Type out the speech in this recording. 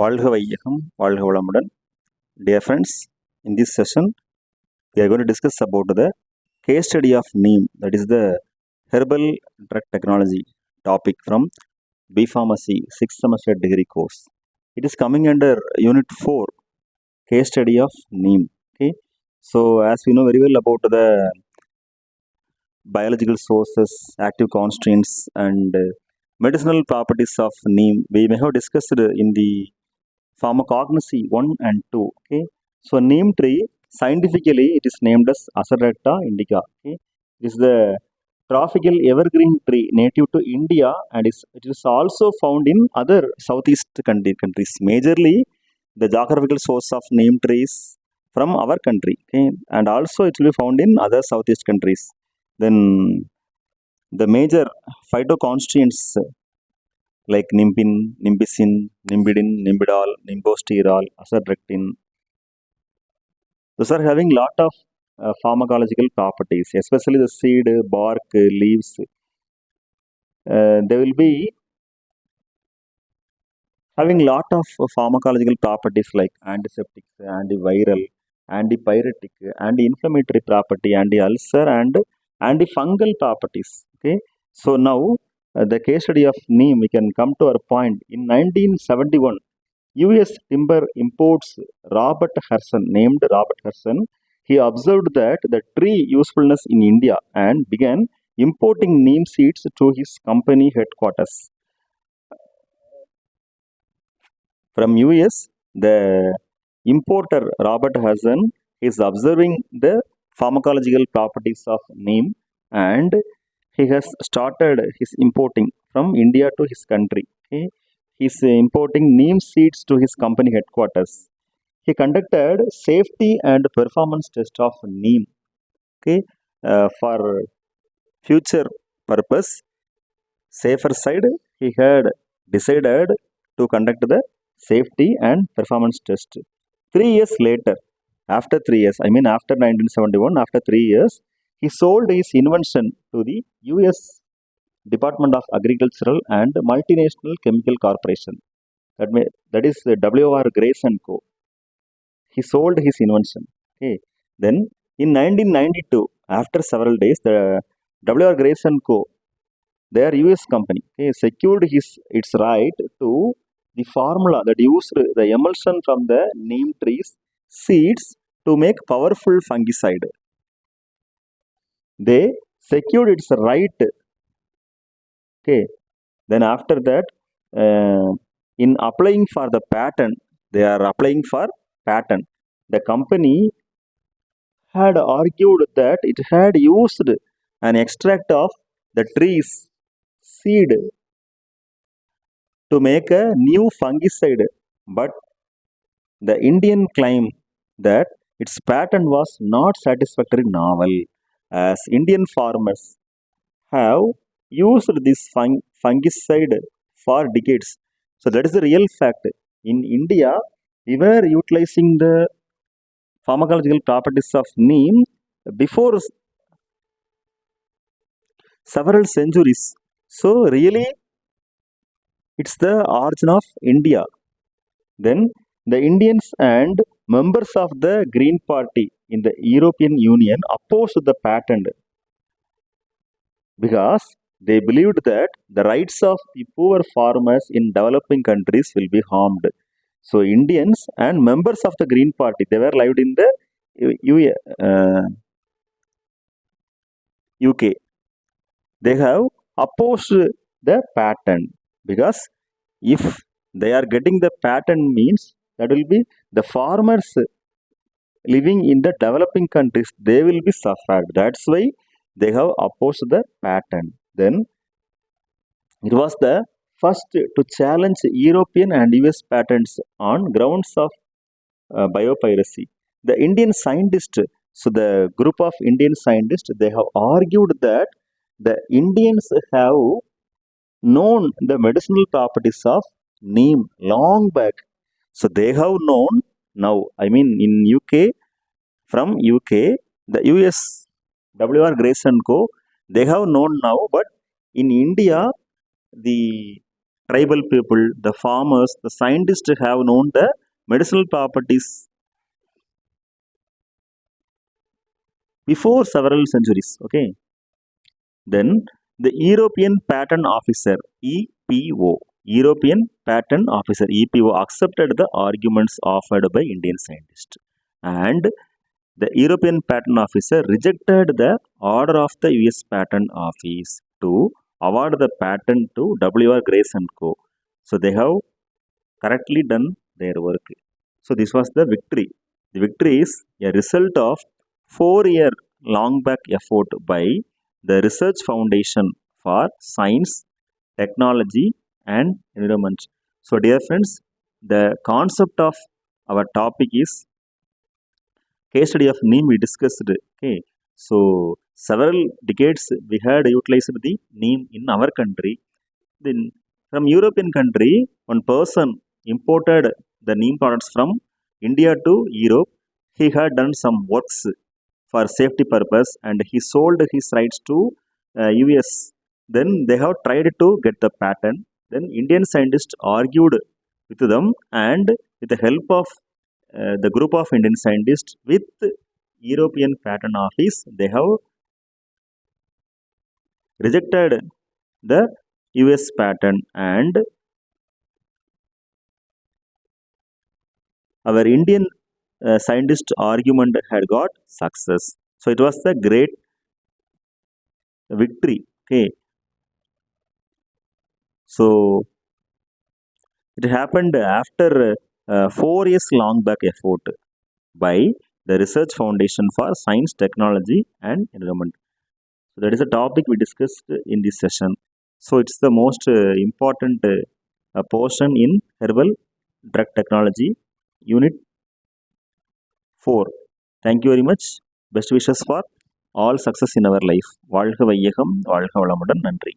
வாழ்க வையகம், வாழ்க வளமுடன். Dear friends, in this session, we are going to discuss about the case study of Neem, that is the herbal drug technology topic from B Pharmacy 6th semester degree course. It is coming under Unit 4, case study of Neem. Okay, so as we know very well about the biological sources, active constraints, and medicinal properties of Neem, we may have discussed in the pharmacognosy 1 and 2. Okay, so neem tree scientifically it is named as Asarecta indica. Okay, it is the tropical evergreen tree native to India, and it is also found in other southeast countries. Majorly the geographical source of neem trees from our country. Okay, and also it will be found in other southeast countries. Then the major phytoconstituents like nimbin, nimbisin, nimbidin, nimbidol, nimbosterol, azadirachtin. Those are having lot of pharmacological properties, especially the seed, bark, leaves. They will be having lot of pharmacological properties like antiseptic, antiviral, antipyretic, anti-inflammatory property, anti-ulcer, and antifungal properties. Okay, so now the case study of neem, we can come to our point. In 1971, US timber imports Robert Harrison, named Robert Harrison, he observed that the tree usefulness in India and began importing neem seeds to his company headquarters. From US, the importer Robert Harrison is observing the pharmacological properties of neem, and he has started his importing from India to his country. Okay, he is importing neem seeds to his company headquarters. He conducted safety and performance test of neem. Okay, for future purpose, safer side, he had decided to conduct the safety and performance test. 3 years later, after 3 years, I mean after 1971, after 3 years, he sold his invention to the US Department of Agricultural and Multinational Chemical Corporation. That is W.R. Grace and Co. He sold his invention. Okay. Then in 1992, after several days, the W.R. Grace and Co., their US company, okay, secured its right to the formula that used the emulsion from the neem trees seeds to make powerful fungicide. They secured its right. Okay. Then after that, in applying for the patent, they are applying for patent. The company had argued that it had used an extract of the tree's seed to make a new fungicide, but the Indian claim that its patent was not satisfactory novel, as Indian farmers have used this fungicide for decades. So that is the real fact. In India, we were utilizing the pharmacological properties of neem before several centuries. So really, it's the origin of India. Then the Indians and members of the Green Party in the European Union opposed the patent because they believed that the rights of the poor farmers in developing countries will be harmed. So Indians and members of the Green Party, they were lived in the UK. They have opposed the patent because if they are getting the patent means that will be the farmers living in the developing countries, they will be suffered. That's why they have opposed the patent. Then it was the first to challenge European and US patents on grounds of biopiracy. The Indian scientists, so the group of Indian scientists, they have argued that the Indians have known the medicinal properties of neem long back. So they have known now, I mean in UK, from UK, the US W.R. Grace and Co., they have known now, but in India, the tribal people, the farmers, the scientists have known the medicinal properties before several centuries. Okay, then the European Patent Officer (EPO), European Patent Officer (EPO) accepted the arguments offered by Indian scientists, and the European Patent Officer rejected the order of the US Patent Office to award the patent to W.R. Grace and Co. So they have correctly done their work. So this was the victory. The victory is a result of 4 year long back effort by the Research Foundation for Science, Technology and Environment. So dear friends, the concept of our topic is case study of Neem we discussed. Okay, so several decades we had utilized the Neem in our country. Then from European country, one person imported the Neem products from India to Europe. He had done some works for safety purpose and he sold his rights to US. Then they have tried to get the patent. Then Indian scientists argued with them, and with the help of the group of Indian scientists with European Patent Office, they have rejected the US patent, and our Indian scientist argument had got success. So it was a great victory. Okay, so it happened after 4 years long back effort by the Research Foundation for Science, Technology and Environment. So that is a topic we discussed in this session. So it's the most important portion in herbal drug technology, unit 4. Thank you very much. Best wishes for all success in our life. வாழ்க வையகம், வாழ்க வளமுடன். நன்றி.